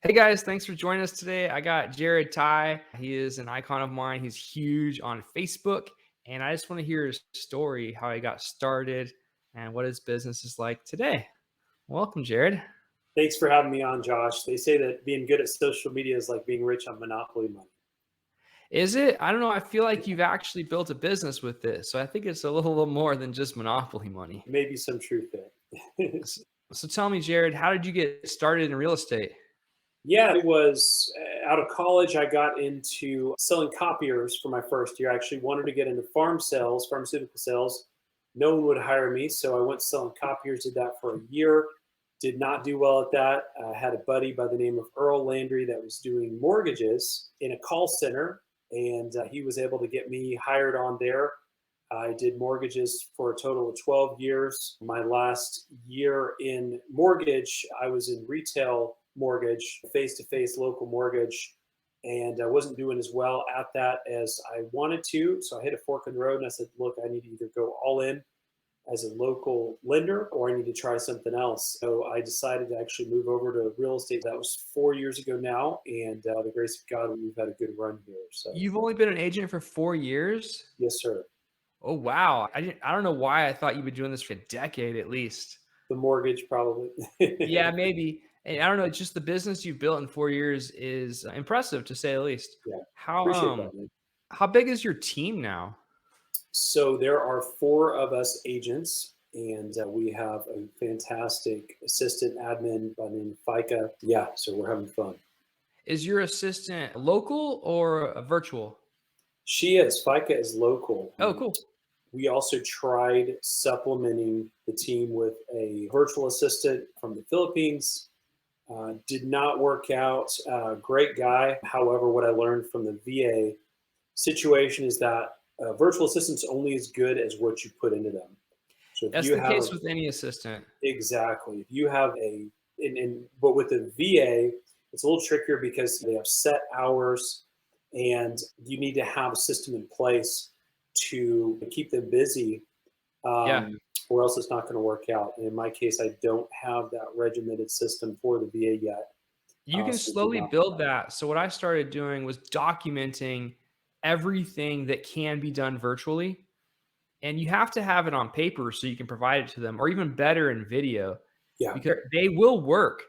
Hey guys, thanks for joining us today. I got Jared Ty. He is an icon of mine. He's huge on Facebook. And I just want to hear his story, how he got started, and what his business is like today. Welcome, Jared. Thanks for having me on, Josh. They say that being good at social media is like being rich on Monopoly money. Is it? I don't know. I feel like you've actually built a business with this. So I think it's a little more than just monopoly money. Maybe some truth there. S- So tell me, Jared, how did you get started in real estate? Yeah, it was out of college. I got into selling copiers for my first year. I actually wanted to get into farm sales, pharmaceutical sales. No one would hire me, so I went selling copiers. Did that for a year. Did not do well at that. I had a buddy by the name of Earl Landry that was doing mortgages in a call center, and he was able to get me hired on there. I did mortgages for a total of 12 years. My last year in mortgage, I was in retail mortgage, face to face local mortgage, and I wasn't doing as well at that as I wanted to. So I hit a fork in the road and I said, look, I need to either go all in as a local lender or I need to try something else. So I decided to actually move over to real estate. That was 4 years ago now. And the grace of God, we've had a good run here. So, You've only been an agent for 4 years? yes, sir. Oh, wow. I don't know why I thought you've been doing this for a decade at least. The mortgage, probably. Yeah, maybe. And I don't know, just the business you've built in 4 years is impressive to say the least. Yeah. How, Appreciate that, man. how big is your team now? So there are four of us agents, and we have a fantastic assistant admin by the name of FICA. Yeah, so we're having fun. Is your assistant local or a virtual? She is. FICA is local. Oh, cool. We also tried supplementing the team with a virtual assistant from the Philippines. Did not work out. Great guy. However, what I learned from the VA situation is that virtual assistants only as good as what you put into them. So if That's you the have case with any assistant. exactly, if you have but with the VA, it's a little trickier because they have set hours, and you need to have a system in place to keep them busy, Yeah. or else it's not going to work out. And in my case, I don't have that regimented system for the VA yet, You can so we did slowly not. build that. So what I started doing was documenting everything that can be done virtually. And you have to have it on paper so you can provide it to them, or even better in video, Yeah, because they will work,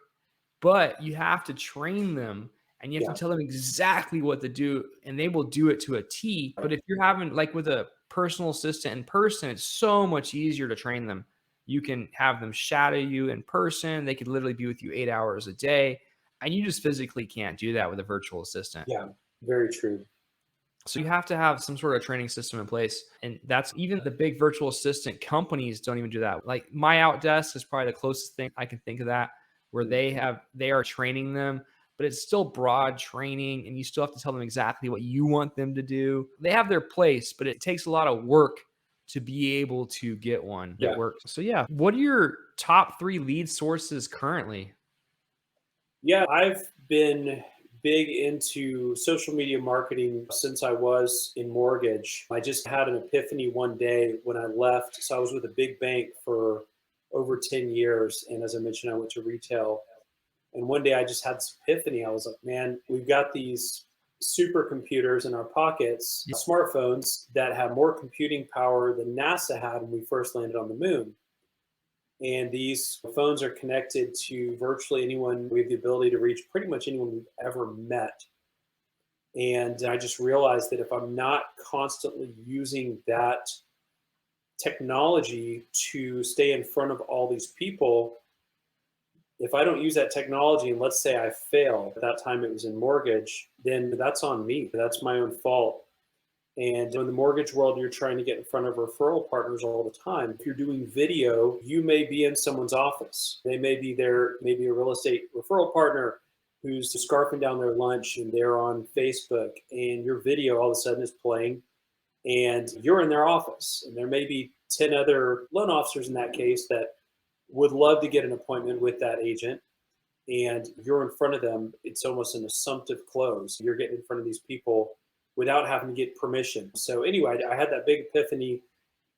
but you have to train them and you have to yeah, tell them exactly what to do, and they will do it to a T. right. But if you're having, like with a personal assistant in person, it's so much easier to train them. You can have them shadow you in person. They could literally be with you 8 hours a day. And you just physically can't do that with a virtual assistant. Yeah, very true. So you have to have some sort of training system in place. And that's even the big virtual assistant companies don't even do that. Like My Outdesk is probably the closest thing I can think of that, where Mm. they are training them, but it's still broad training and you still have to tell them exactly what you want them to do. They have their place, but it takes a lot of work to be able to get one that Yeah. works. So yeah, what are your top 3 lead sources currently? Yeah, I've been big into social media marketing since I was in mortgage. I just had an epiphany one day when I left. So I was with a big bank for over 10 years. And as I mentioned, I went to retail. And one day I just had this epiphany. I was like, man, we've got these supercomputers in our pockets, smartphones that have more computing power than NASA had when we first landed on the moon. And these phones are connected to virtually anyone. We have the ability to reach pretty much anyone we've ever met. And I just realized that if I'm not constantly using that technology to stay in front of all these people, if I don't use that technology and let's say I fail, at that time it was in mortgage, then that's on me. That's my own fault. And in the mortgage world, you're trying to get in front of referral partners all the time. If you're doing video, you may be in someone's office. They may be there, maybe a real estate referral partner who's scarfing down their lunch and they're on Facebook, and your video all of a sudden is playing and you're in their office. And there may be 10 other loan officers in that case that would love to get an appointment with that agent, and you're in front of them. It's almost an assumptive close. You're getting in front of these people without having to get permission. So anyway, I had that big epiphany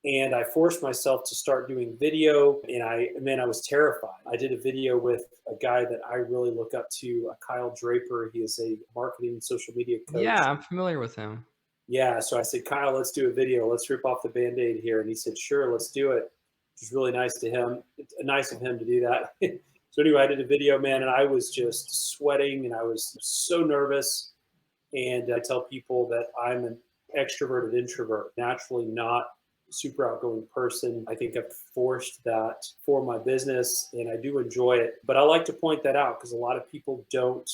And I forced myself to start doing video, and I was terrified. I did a video with a guy that I really look up to, Kyle Draper. He is a marketing social media Yeah, coach. I'm familiar with him. Yeah, so I said, Kyle, let's do a video. Let's rip off the band-aid here. And he said, sure, let's do it. Which was really nice to him. It's nice of him to do that. So anyway, I did a video, man, and I was just sweating and I was so nervous. And I tell people that I'm an extroverted introvert, naturally not a super outgoing person. I think I've forced that for my business and I do enjoy it. But I like to point that out because a lot of people don't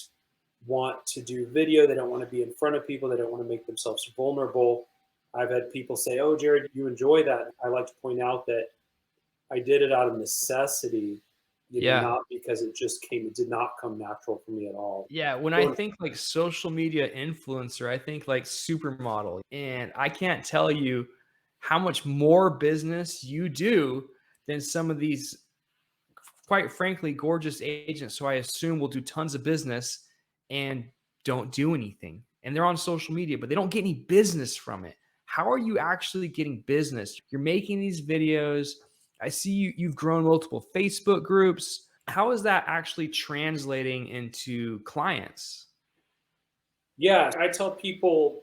want to do video. They don't want to be in front of people. They don't want to make themselves vulnerable. I've had people say, "Oh, Jared, you enjoy that." I like to point out that I did it out of necessity, Yeah. not because it did not come natural for me at all. Yeah, when I Going think like social media influencer, I think like supermodel, and I can't tell you how much more business you do than some of these, quite frankly, gorgeous agents. So I assume will do tons of business and don't do anything. And they're on social media, but they don't get any business from it. How are you actually getting business? You're making these videos. I see you've grown multiple Facebook groups. How is that actually translating into clients? Yeah, I tell people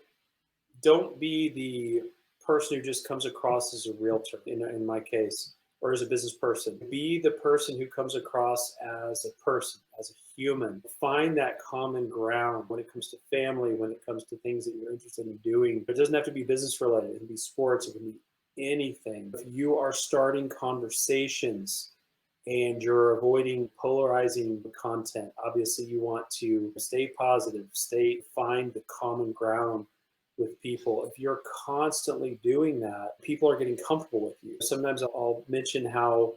don't be the person who just comes across as a realtor in my case, or as a business person. Be the person who comes across as a person, as a human. Find that common ground when it comes to family, when it comes to things that you're interested in doing. It doesn't have to be business related. It can be sports, it can be anything. If you are starting conversations and you're avoiding polarizing content, obviously you want to stay positive, find the common ground with people. If you're constantly doing that, people are getting comfortable with you. Sometimes I'll mention how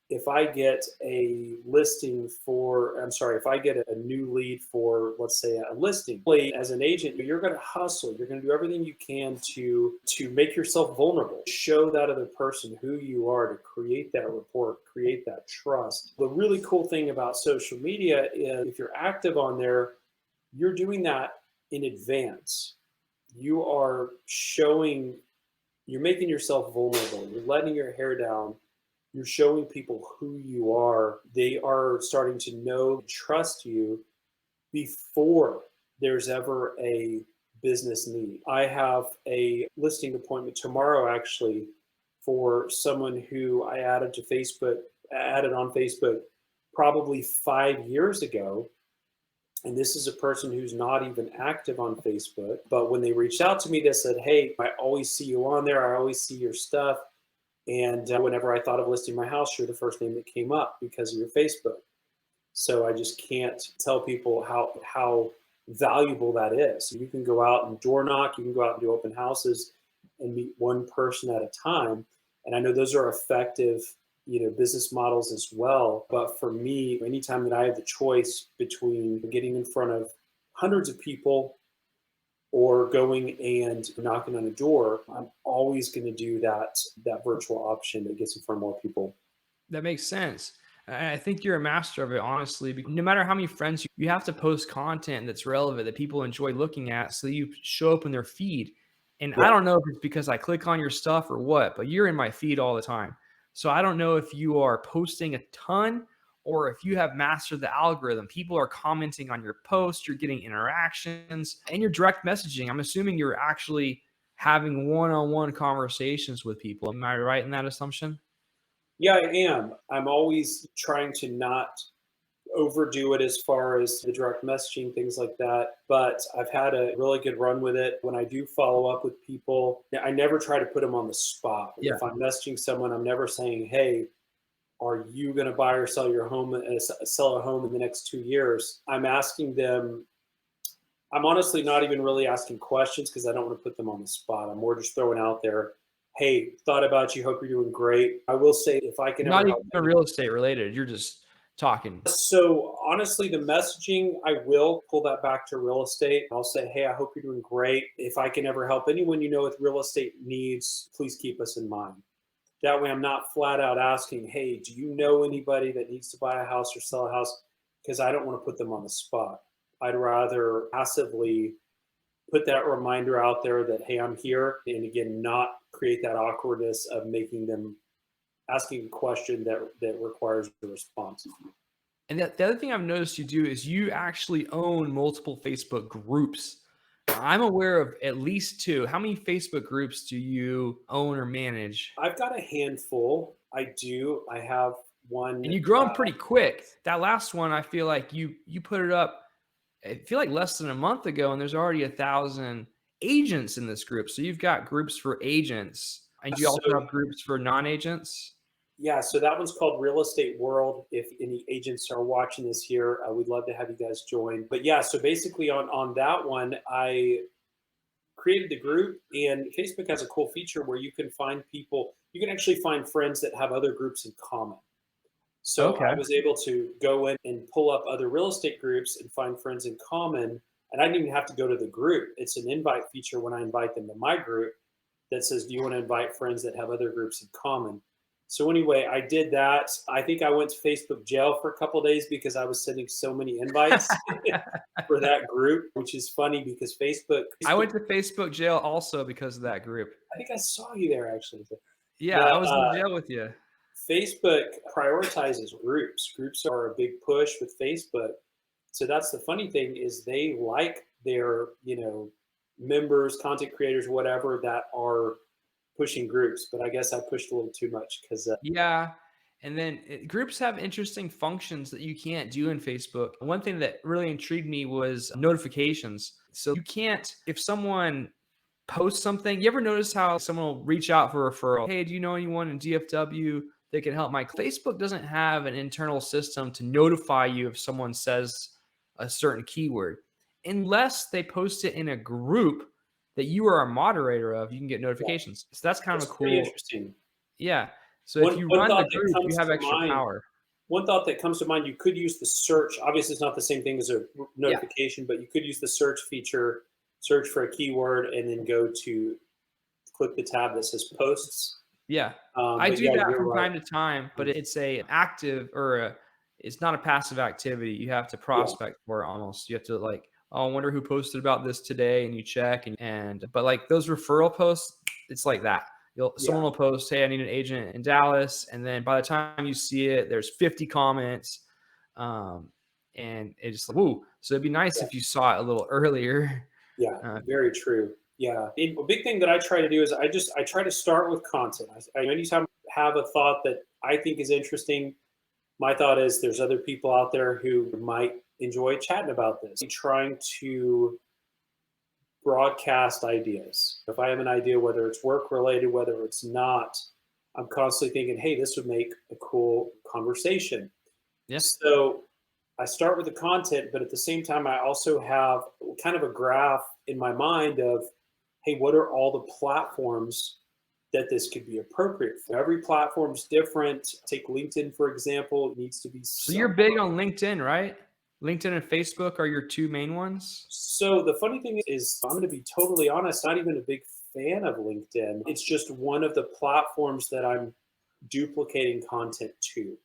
if I get a listing for, I'm sorry, if I get a new lead for, let's say, a listing, as an agent, you're going to hustle. You're going to do everything you can to make yourself vulnerable, show that other person who you are, to create that rapport, create that trust. The really cool thing about social media is if you're active on there, you're doing that in advance. You are showing, you're making yourself vulnerable. You're letting your hair down. You're showing people who you are. They are starting to know, trust you before there's ever a business need. I have a listing appointment tomorrow actually for someone who I added on Facebook probably 5 years ago. And this is a person who's not even active on Facebook. But when they reached out to me, they said, "Hey, I always see you on there. I always see your stuff. And whenever I thought of listing my house, you're the first name that came up because of your Facebook." So I just can't tell people how valuable that is. You can go out and door knock, you can go out and do open houses and meet one person at a time. And I know those are effective, business models as well. But for me, anytime that I have the choice between getting in front of hundreds of people or going and knocking on a door, I'm always going to do that virtual option that gets in front of more people. That makes sense. And I think you're a master of it, honestly. No matter how many friends you have to post content that's relevant that people enjoy looking at, so you show up in their feed. And I Yeah. don't know if it's because I click on your stuff or what, but you're in my feed all the time. So I don't know if you are posting a ton or if you have mastered the algorithm. People are commenting on your posts, you're getting interactions, and you're direct messaging. I'm assuming you're actually having one-on-one conversations with people. Am I right in that assumption? Yeah, I am. I'm always trying to not overdo it as far as the direct messaging, things like that. But I've had a really good run with it. When I do follow up with people, I never try to put them on the spot. Yeah. If I'm messaging someone, I'm never saying, "Hey, are you going to buy or sell your home, sell a home in the next 2 years?" I'm asking them. I'm honestly not even really asking questions because I don't want to put them on the spot. I'm more just throwing out there, "Hey, thought about you. Hope you're doing great." I will say if I can ever Not help even anyone. real estate related, you're just talking. So honestly, the messaging, I will pull that back to real estate. I'll say, "Hey, I hope you're doing great. If I can ever help anyone with real estate needs, please keep us in mind." That way I'm not flat out asking, "Hey, do you know anybody that needs to buy a house or sell a house?" Because I don't want to put them on the spot. I'd rather passively put that reminder out there that, "Hey, I'm here." And again, not create that awkwardness of making them asking a question that requires a response. And the other thing I've noticed you do is you actually own multiple Facebook groups. I'm aware of at least two. How many Facebook groups do you own or manage? I've got a handful. I do. I have one. And you grow them pretty quick. That last one, I feel like you put it up, I feel like less than a month ago, and there's already 1,000 agents in this group. So you've got groups for agents, and you also So have groups for non-agents. yeah, so that one's called Real Estate World. If any agents are watching this here, we'd love to have you guys join. But yeah, so basically on that one, I created the group, and Facebook has a cool feature where you can find people. You can actually find friends that have other groups in common. So Okay. I was able to go in and pull up other real estate groups and find friends in common. And I didn't even have to go to the group. It's an invite feature when I invite them to my group that says, do you want to invite friends that have other groups in common? So anyway, I did that. I think I went to Facebook jail for a couple of days because I was sending so many invites for that group, which is funny because I went to Facebook jail also because of that group. I think I saw you there actually. Yeah, But I was in jail with you. Facebook prioritizes groups. Groups are a big push with Facebook. So that's the funny thing is they like their, members, content creators, whatever that are pushing groups. But I guess I pushed a little too much because Yeah. And then groups have interesting functions that you can't do in Facebook. One thing that really intrigued me was notifications. So you can't, if someone posts something, you ever notice how someone will reach out for a referral? Hey, do you know anyone in DFW that can help? My Facebook doesn't have an internal system to notify you if someone says a certain keyword. Unless they post it in a group that you are a moderator of, you can get yeah, notifications. So that's kind of it's a pretty cool. interesting. Yeah. So if One you one run the thought that group, you comes have to extra mind power. One thought that comes to mind, you could use the search. Obviously, it's not the same thing as a Yeah. notification, but you could use the search feature, search for a keyword, and then go to click the tab that says posts. Yeah. I But do yeah, that you're from right. time to time, but it's a active or it's not a passive activity. You have to Yeah, prospect for it almost. You have to like, oh, I wonder who posted about this today, and you check and but like those referral posts, it's like that. Someone yeah, will post, hey, I need an agent in Dallas, and then by the time you see it, there's 50 comments. Um, and it's like, woo. So it'd be nice yeah, if you saw it a little earlier. yeah. Uh, Very true. Yeah, a big thing that I try to do is I try to start with content. Anytime I have a thought that I think is interesting, my thought is there's other people out there who might enjoy chatting about this. Trying to broadcast ideas. If I have an idea, whether it's work related, whether it's not, I'm constantly thinking, hey, this would make a cool conversation. yeah. So I start with the content, but at the same time, I also have kind of a graph in my mind of, hey, what are all the platforms that this could be appropriate for? Every platform's different. Take LinkedIn, for example, it needs to be So you're some. big on LinkedIn, right? LinkedIn and Facebook are your two main ones? So the funny thing is, I'm going to be totally honest, not even a big fan of LinkedIn. It's just one of the platforms that I'm duplicating content to.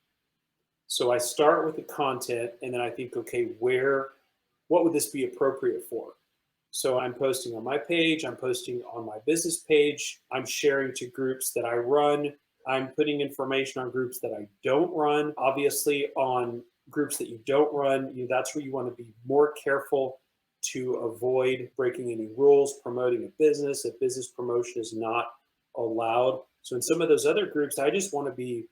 So I start with the content and then I think, okay, what would this be appropriate for? So I'm posting on my page, I'm posting on my business page, I'm sharing to groups that I run, I'm putting information on groups that I don't run. Obviously, on groups that you don't run, that's where you want to be more careful to avoid breaking any rules, promoting a business. If business promotion is not allowed. So in some of those other groups, I just want to be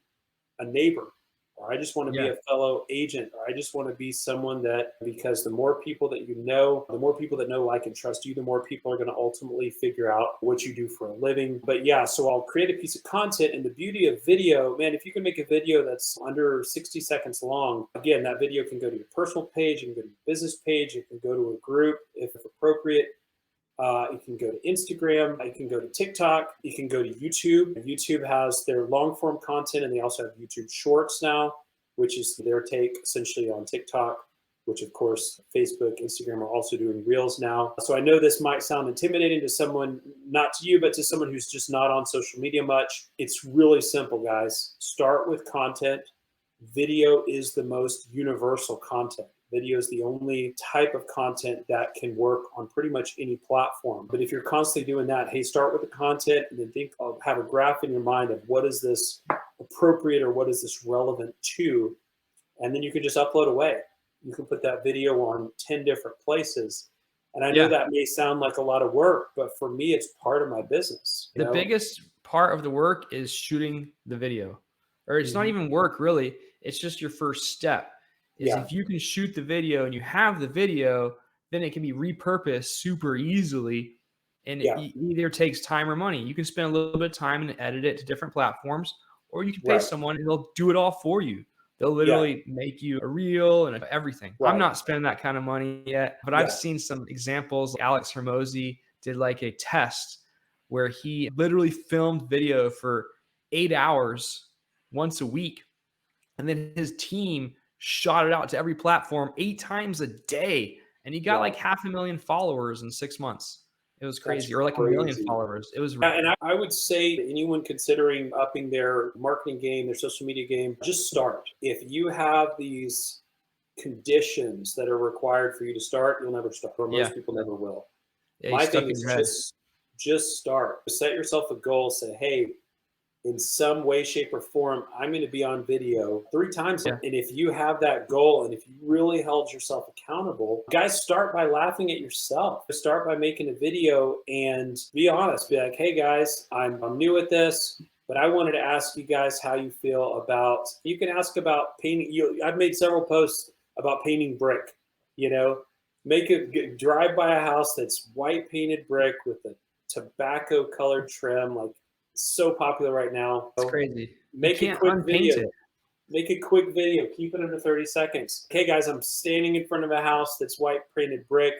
a neighbor, or I just want to be Yeah. a fellow agent, or I just want to be someone that, because the more people that you know, the more people that know, like, and trust you, the more people are going to ultimately figure out what you do for a living. But yeah, so I'll create a piece of content. And the beauty of video, man, if you can make a video that's under 60 seconds long, again, that video can go to your personal page, it can go to your business page, it can go to a group if appropriate. It can go to Instagram. It can go to TikTok. It can go to YouTube. YouTube has their long form content, and they also have YouTube Shorts now, which is their take essentially on TikTok, which of course Facebook, Instagram are also doing Reels now. So I know this might sound intimidating to someone, not to you, but to someone who's just not on social media much. It's really simple, guys. Start with content. Video is the most universal content. Video is the only type of content that can work on pretty much any platform. But if you're constantly doing that, hey, start with the content and then think of, have a graph in your mind of what is this appropriate or what is this relevant to, and then you can just upload away. You can put that video on 10 different places. And I know Yeah. that may sound like a lot of work, but for me, it's part of my business. The biggest part of the work is shooting the video, or it's not Mhm. even work really. It's just your first step. Is Yeah, if you can shoot the video and you have the video, then it can be repurposed super easily. And it yeah, either takes time or money. You can spend a little bit of time and edit it to different platforms, or you can pay right. someone and they'll do it all for you. They'll Yeah, literally make you a reel and everything. I'm right. not spending that kind of money yet, but I've Yeah, seen some examples. Alex Hermosi did like a test where he literally filmed video for 8 hours once a week. And then his team shot it out to every platform 8 times a day. And he got like wow. 500,000 followers in 6 months. It was That's crazy. Or like 1 million crazy. followers. It was And I would say to anyone considering upping their marketing game, their social media game, just start. If you have these conditions that are required for you to start, you'll never start, or yeah. most people never will. Yeah, you My stuck thing in is your head. just start. Set yourself a goal. Say, hey, in some way, shape, or form, I'm going to be on video 3 times. Yeah. And if you have that goal and if you really held yourself accountable, guys, start by laughing at yourself. Start by making a video and be honest. Be like, hey, guys, I'm new at this, but I wanted to ask you guys how you feel about, you can ask about painting. I've made several posts about painting brick, you know, drive by a house that's white painted brick with a tobacco colored trim, like so popular right now. It's crazy. You Make a can't quick unpaint video. it. Make a quick video. Keep it under 30 seconds. Okay, guys, I'm standing in front of a house that's white painted brick.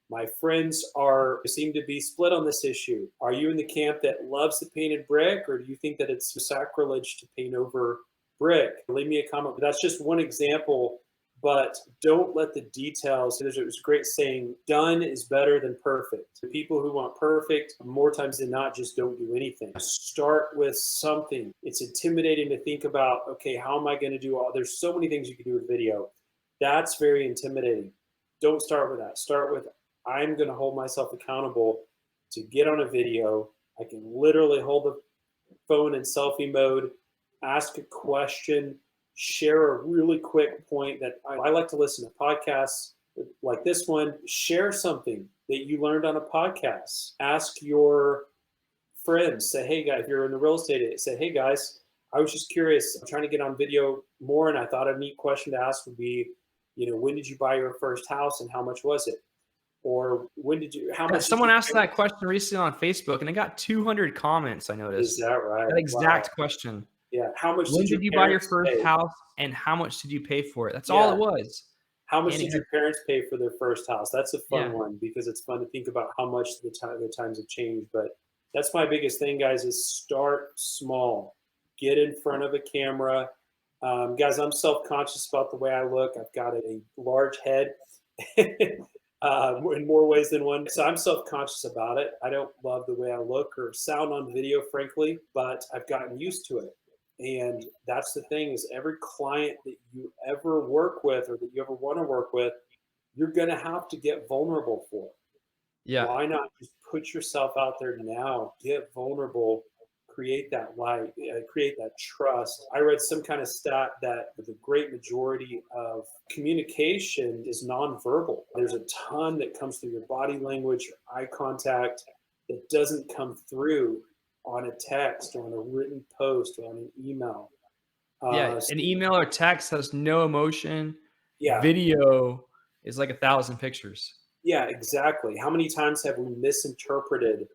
My friends are seem to be split on this issue. Are you in the camp that loves the painted brick, or do you think that it's sacrilege to paint over brick? Leave me a comment. But that's just one example. But don't let the details. There's a great saying: "Done is better than perfect." The people who want perfect, more times than not, just don't do anything. Start with something. It's intimidating to think about. Okay, how am I going to do all? There's so many things you can do with video. That's very intimidating. Don't start with that. Start with, I'm going to hold myself accountable to get on a video. I can literally hold the phone in selfie mode, ask a question, share a really quick point that I like to listen to podcasts like this one. Share something that you learned on a podcast. Ask your friends. Say, hey, guys, if you're in the real estate, say, hey, guys, I was just curious. I'm trying to get on video more, and I thought a neat question to ask would be, when did you buy your first house and how much was it? Or how Yeah, much did someone you asked pay? that question recently on Facebook and it got 200 comments, I Is noticed. that right? That Wow. exact question. Yeah. How much When did your did you buy your parents first pay? house and how much did you pay for it? That's all it Yeah. was. How much And it did had your parents pay for their first house? That's a fun yeah. one because it's fun to think about how much the times have changed. But that's my biggest thing, guys, is start small. Get in front of a camera. Guys, I'm self-conscious about the way I look. I've got a large head in more ways than one. So I'm self-conscious about it. I don't love the way I look or sound on video, frankly, but I've gotten used to it. And that's the thing, is every client that you ever work with or that you ever want to work with, you're going to have to get vulnerable for. Yeah. Why not just put yourself out there now, get vulnerable, create that light, create that trust? I read some kind of stat that the great majority of communication is nonverbal. There's a ton that comes through your body language, your eye contact, that doesn't come through on a text or on a written post or on an email. Yeah. So, An email or text has no emotion. yeah, Video is like 1,000 pictures. yeah, exactly. How many times have we misinterpreted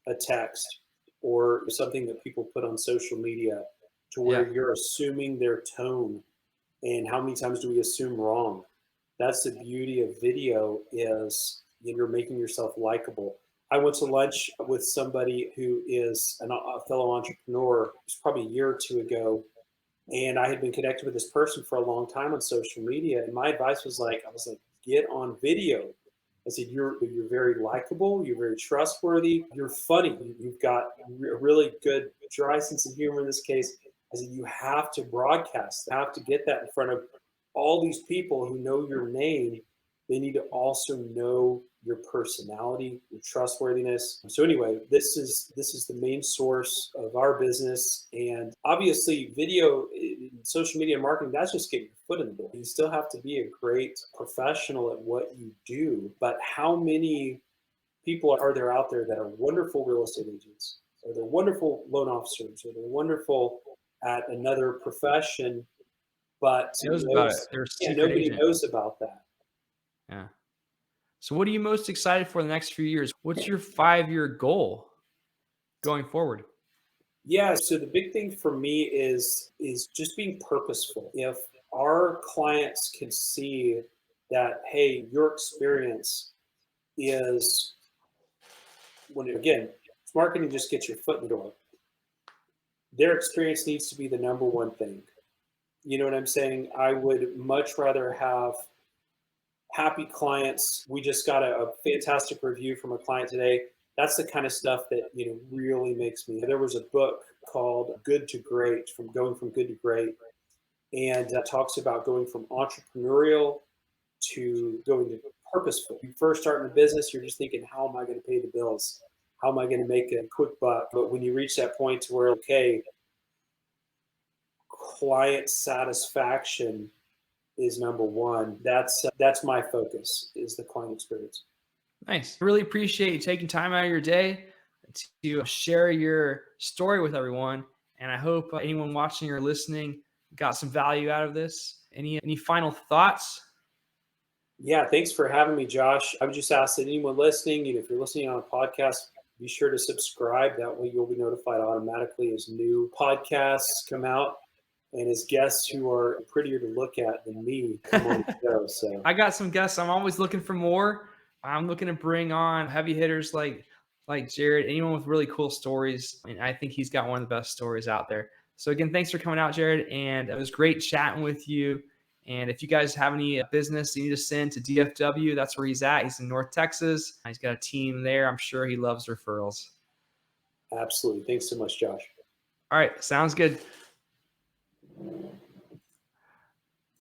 a text or something that people put on social media to where Yeah. you're assuming their tone? And how many times do we assume wrong? That's the beauty of video, is you're making yourself likable. I went to lunch with somebody who is a fellow entrepreneur. It was probably a year or two ago, and I had been connected with this person for a long time on social media. And my advice was like, get on video. I said, you're very likable. You're very trustworthy. You're funny. You've got a really good dry sense of humor in this case. I said, you have to broadcast. You have to get that in front of all these people who know your name, they need to also know your personality, your trustworthiness. So anyway, this is the main source of our business, and obviously, video, social media marketing, that's just getting your foot in the door. You still have to be a great professional at what you do, but how many people are there out there that are wonderful real estate agents, or they're wonderful loan officers, or they're wonderful at another profession, but Knows about it. knows, They're a yeah, secret nobody agent. knows about that. Yeah. So what are you most excited for the next few years? What's your 5-year goal going forward? Yeah, so the big thing for me is just being purposeful. If our clients can see that, hey, your experience is, when again, marketing just gets your foot in the door. Their experience needs to be the number one thing. You know what I'm saying? I would much rather have happy clients. We just got a fantastic review from a client today. That's the kind of stuff that really makes me. There was a book called Good to Great, from going from good to great, and talks about going from entrepreneurial to going to purposeful. You first start in a business, you're just thinking, how am I going to pay the bills? How am I going to make a quick buck? But when you reach that point to where, okay, client satisfaction is number one. That's my focus, is the client experience. Nice. Really appreciate you taking time out of your day to share your story with everyone. And I hope anyone watching or listening got some value out of this. Any final thoughts? Yeah, thanks for having me, Josh. I would just ask that anyone listening, if you're listening on a podcast, be sure to subscribe. That way you'll be notified automatically as new podcasts come out, and as guests who are prettier to look at than me come on the show. So I got some guests. I'm always looking for more. I'm looking to bring on heavy hitters like Jared, anyone with really cool stories. And I think he's got one of the best stories out there. So again, thanks for coming out, Jared. And it was great chatting with you. And if you guys have any business you need to send to DFW, that's where he's at. He's in North Texas. He's got a team there. I'm sure he loves referrals. absolutely. Thanks so much, Josh. All right. Sounds good.